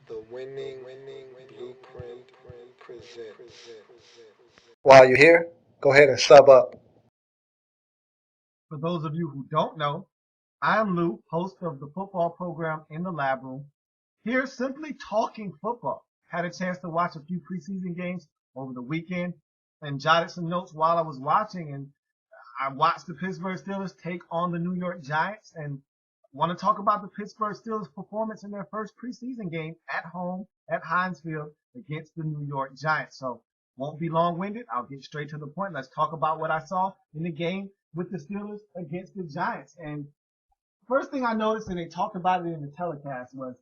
The winning blueprint presents. While you're here, go ahead and sub up. For those of you who don't know, I am Lou, host of the football program in the lab room. Here, simply talking football. Had a chance to watch a few preseason games over the weekend and jotted some notes while I was watching. And I watched the Pittsburgh Steelers take on the New York Giants and want to talk about the Pittsburgh Steelers' performance in their first preseason game at home at Heinz Field against the New York Giants. So won't be long-winded. I'll get straight to the point. Let's talk about what I saw in the game with the Steelers against the Giants. And first thing I noticed, and they talked about it in the telecast, was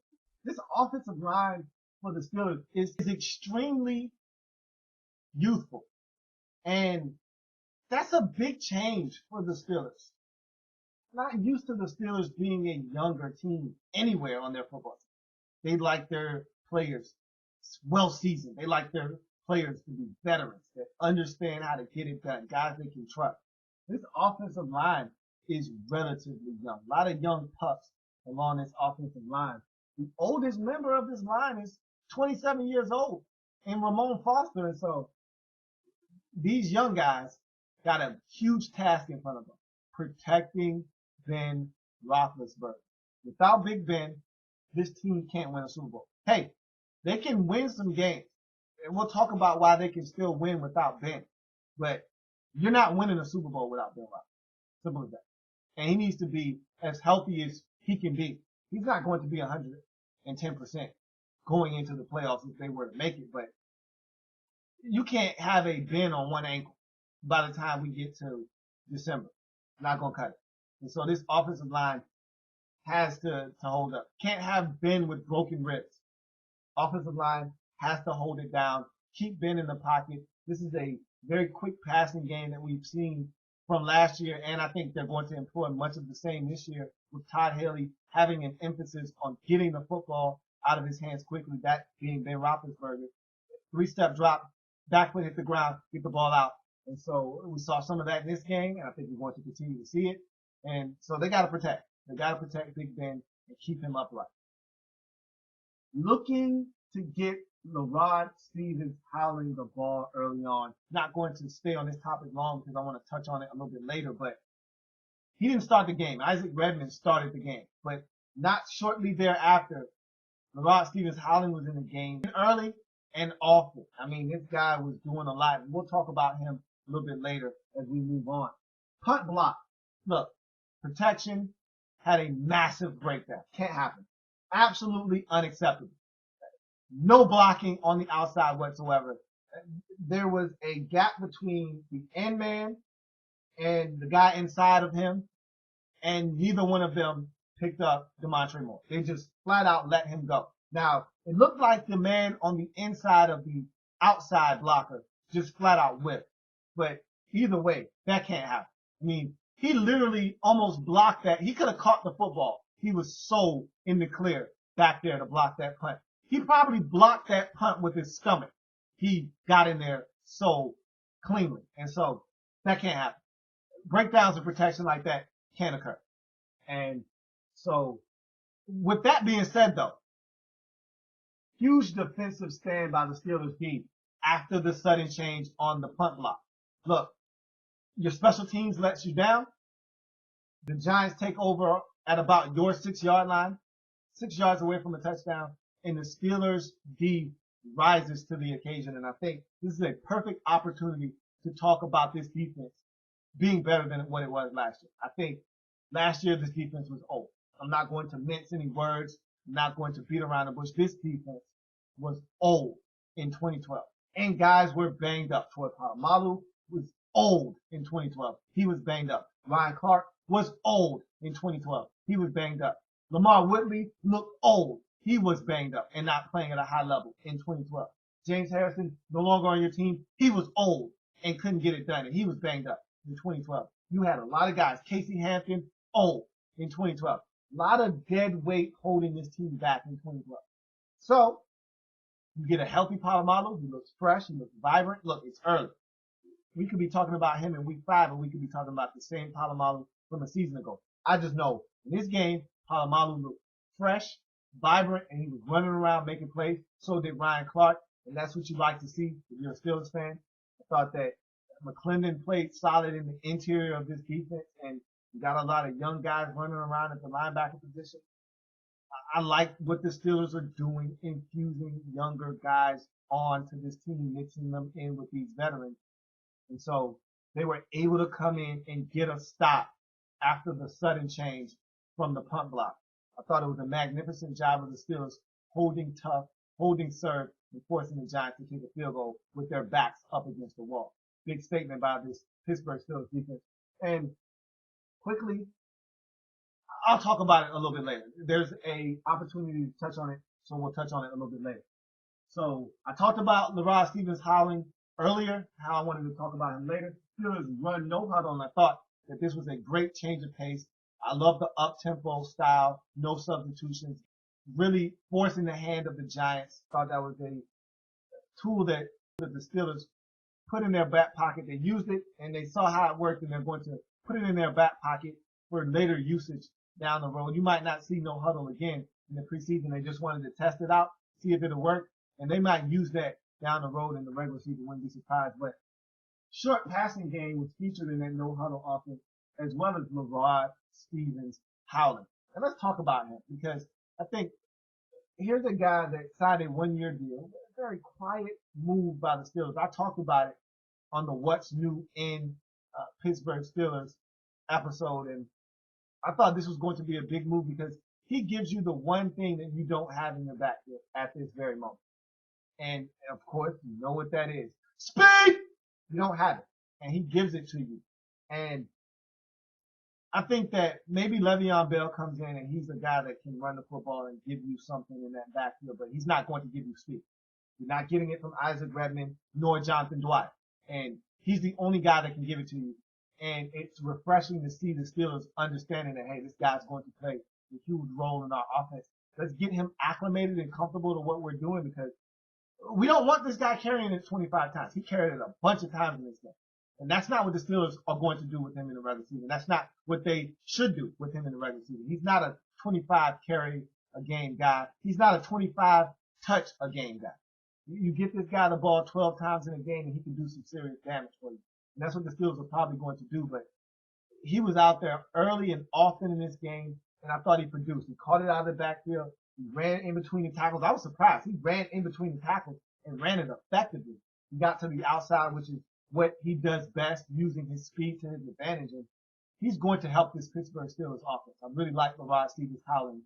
this offensive line for the Steelers is extremely youthful. And that's a big change for the Steelers. Not used to the Steelers being a younger team anywhere on their football team. They like their players well seasoned. They like their players to be veterans that understand how to get it done, guys they can trust. This offensive line is relatively young. A lot of young pups along this offensive line. The oldest member of this line is 27 years old, and Ramon Foster. And so these young guys got a huge task in front of them, protecting Ben Roethlisberger. Without Big Ben, this team can't win a Super Bowl. Hey, they can win some games, and we'll talk about why they can still win without Ben. But you're not winning a Super Bowl without Ben Roethlisberger. Simple as that. And he needs to be as healthy as he can be. He's not going to be 110% going into the playoffs if they were to make it, but you can't have a Ben on one ankle by the time we get to December. Not going to cut it. And so this offensive line has to hold up. Can't have Ben with broken ribs. Offensive line has to hold it down. Keep Ben in the pocket. This is a very quick passing game that we've seen from last year, and I think they're going to employ much of the same this year with Todd Haley having an emphasis on getting the football out of his hands quickly, that being Ben Roethlisberger. Three-step drop, back foot hit the ground, get the ball out. And so we saw some of that in this game, and I think we're going to continue to see it. And so they got to protect. They got to protect Big Ben and keep him upright. Looking to get L.A.B. Stephens-Howling the ball early on. Not going to stay on this topic long because I want to touch on it a little bit later, but he didn't start the game. Isaac Redman started the game, but not shortly thereafter, L.A.B. Stephens-Howling was in the game early and often. I mean, this guy was doing a lot. We'll talk about him a little bit later as we move on. Punt block. Look, protection had a massive breakdown. Can't happen. Absolutely unacceptable. No blocking on the outside whatsoever. There was a gap between the end man and the guy inside of him, and neither one of them picked up DeMontre Moore. They just flat out let him go. Now, it looked like the man on the inside of the outside blocker just flat out whipped. But either way, that can't happen. I mean, he literally almost blocked that. He could have caught the football. He was so in the clear back there to block that punt. He probably blocked that punt with his stomach. He got in there so cleanly. And so that can't happen. Breakdowns of protection like that can occur. And so with that being said, though, huge defensive stand by the Steelers D after the sudden change on the punt block. Look, your special teams lets you down. The Giants take over at about your 6-yard line, 6 yards away from a touchdown, and the Steelers D rises to the occasion. And I think this is a perfect opportunity to talk about this defense being better than what it was last year. I think last year this defense was old. I'm not going to mince any words. I'm not going to beat around the bush. This defense was old in 2012. And guys were banged up. Troy Polamalu was old in 2012. He was banged up. Ryan Clark was old in 2012. He was banged up. Lamar Whitley looked old. He was banged up and not playing at a high level in 2012. James Harrison, no longer on your team. He was old and couldn't get it done, and he was banged up in 2012. You had a lot of guys. Casey Hampton, old in 2012. A lot of dead weight holding this team back in 2012. So you get a healthy Polamalu. He looks fresh. He looks vibrant. Look, it's early. We could be talking about him in week 5, and we could be talking about the same Polamalu from a season ago. I just know in this game, Polamalu looked fresh, vibrant and he was running around making plays. So did Ryan Clark, and that's what you like to see if you're a Steelers fan. I thought that McClendon played solid in the interior of this defense, and you got a lot of young guys running around at the linebacker position. I like what the Steelers are doing, infusing younger guys onto this team, mixing them in with these veterans. And so they were able to come in and get a stop after the sudden change from the punt block. I thought it was a magnificent job of the Steelers holding tough, holding serve, and forcing the Giants to kick a field goal with their backs up against the wall. Big statement by this Pittsburgh Steelers defense. And quickly, I'll talk about it a little bit later. There's a opportunity to touch on it, so we'll touch on it a little bit later. So I talked about L.A.B. Stephens-Howling earlier, how I wanted to talk about him later. Steelers run no huddle, and I thought that this was a great change of pace. I love the up-tempo style, no substitutions, really forcing the hand of the Giants. Thought that was a tool that the Steelers put in their back pocket. They used it, and they saw how it worked, and they're going to put it in their back pocket for later usage down the road. You might not see no huddle again in the preseason. They just wanted to test it out, see if it'll work, and they might use that down the road in the regular season. Wouldn't be surprised. But short passing game was featured in that no huddle offense, as well as L.A.B. Stephens-Howling. And let's talk about him, because I think here's a guy that signed a 1-year deal. A very quiet move by the Steelers. I talked about it on the What's New in Pittsburgh Steelers episode, and I thought this was going to be a big move because he gives you the one thing that you don't have in your backfield at this very moment. And of course, you know what that is. Speed! You don't have it. And he gives it to you. And I think that maybe Le'Veon Bell comes in and he's a guy that can run the football and give you something in that backfield, but he's not going to give you speed. You're not getting it from Isaac Redman nor Jonathan Dwight. And he's the only guy that can give it to you. And it's refreshing to see the Steelers understanding that, hey, this guy's going to play a huge role in our offense. Let's get him acclimated and comfortable to what we're doing, because we don't want this guy carrying it 25 times. He carried it a bunch of times in this game. And that's not what the Steelers are going to do with him in the regular season. That's not what they should do with him in the regular season. He's not a 25 carry a game guy. He's not a 25 touch a game guy. You get this guy the ball 12 times in a game and he can do some serious damage for you. And that's what the Steelers are probably going to do. But he was out there early and often in this game, and I thought he produced. He caught it out of the backfield. He ran in between the tackles. I was surprised. He ran in between the tackles and ran it effectively. He got to the outside, which is what he does best, using his speed to his advantage. And he's going to help this Pittsburgh Steelers offense. I really like L.A.B. Stephens-Howling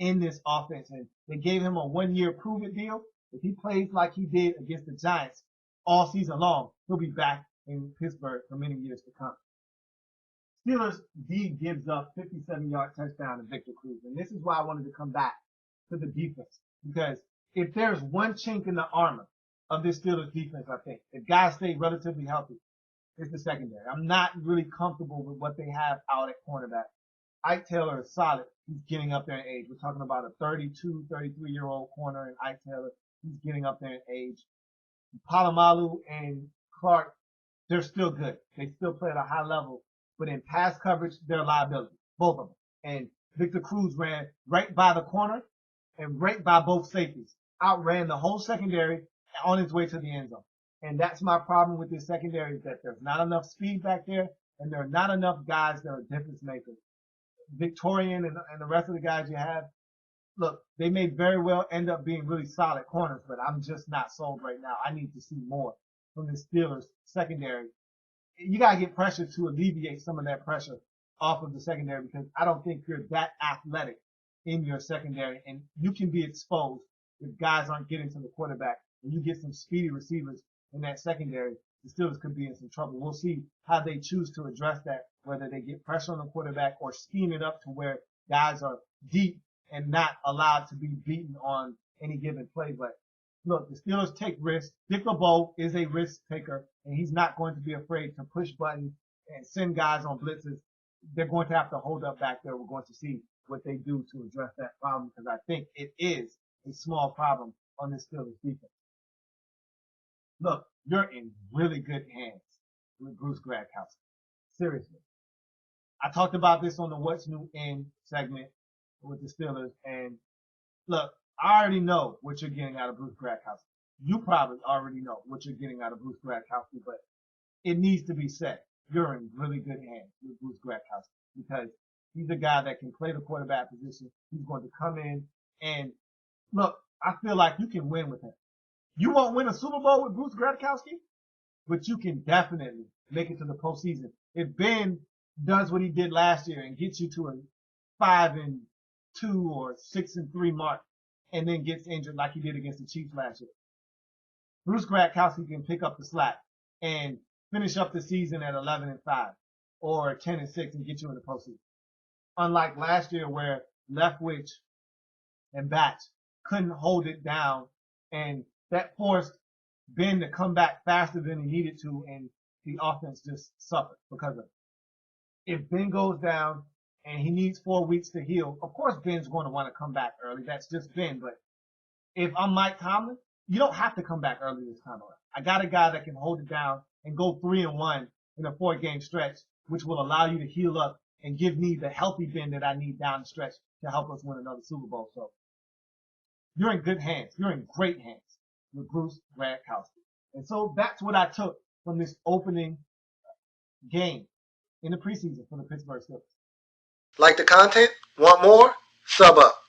in this offense. And they gave him a 1-year prove-it deal. If he plays like he did against the Giants all season long, he'll be back in Pittsburgh for many years to come. Steelers D gives up 57-yard touchdown to Victor Cruz. And this is why I wanted to come back to the defense. Because if there's one chink in the armor of this Steelers defense, I think, if guys stay relatively healthy, it's the secondary. I'm not really comfortable with what they have out at cornerback. Ike Taylor is solid. He's getting up there in age. We're talking about a 32, 33-year-old corner in Ike Taylor. He's getting up there in age. Polamalu and Clark, they're still good. They still play at a high level. But in pass coverage, they're a liability, both of them. And Victor Cruz ran right by the corner and right by both safeties. Outran the whole secondary on his way to the end zone. And that's my problem with this secondary, is that there's not enough speed back there, and there are not enough guys that are difference makers. Victorian and the rest of the guys you have, look, they may very well end up being really solid corners, but I'm just not sold right now. I need to see more from the Steelers secondary. You got to get pressure to alleviate some of that pressure off of the secondary, because I don't think you're that athletic in your secondary, and you can be exposed if guys aren't getting to the quarterback. And you get some speedy receivers in that secondary, the Steelers could be in some trouble. We'll see how they choose to address that, whether they get pressure on the quarterback or scheme it up to where guys are deep and not allowed to be beaten on any given play. But look, the Steelers take risks. Dick LeBeau is a risk taker, and he's not going to be afraid to push buttons and send guys on blitzes. They're going to have to hold up back there. We're going to see what they do to address that problem, because I think it is a small problem on this Steelers defense. Look, you're in really good hands with Bruce Gradkowski. Seriously. I talked about this on the What's New In segment with the Steelers, and look, I already know what you're getting out of Bruce Gradkowski. You probably already know what you're getting out of Bruce Gradkowski, but it needs to be said. You're in really good hands with Bruce Gradkowski because he's a guy that can play the quarterback position. He's going to come in and look, I feel like you can win with him. You won't win a Super Bowl with Bruce Gradkowski, but you can definitely make it to the postseason. If Ben does what he did last year and gets you to a 5-2 or 6-3 mark and then gets injured like he did against the Chiefs last year, Bruce Gradkowski can pick up the slack and finish up the season at 11-5 or 10-6 and get you in the postseason. Unlike last year where Leftwich and Batch couldn't hold it down, and that forced Ben to come back faster than he needed to, and the offense just suffered because of it. If Ben goes down and he needs 4 weeks to heal, of course Ben's going to want to come back early. That's just Ben. But if I'm Mike Tomlin, you don't have to come back early this time around. I got a guy that can hold it down and go 3-1 in a 4-game stretch, which will allow you to heal up and give me the healthy Ben that I need down the stretch to help us win another Super Bowl. So you're in good hands. You're in great hands with Bruce Gradkowski. And so that's what I took from this opening game in the preseason for the Pittsburgh Steelers. Like the content? Want more? Sub up.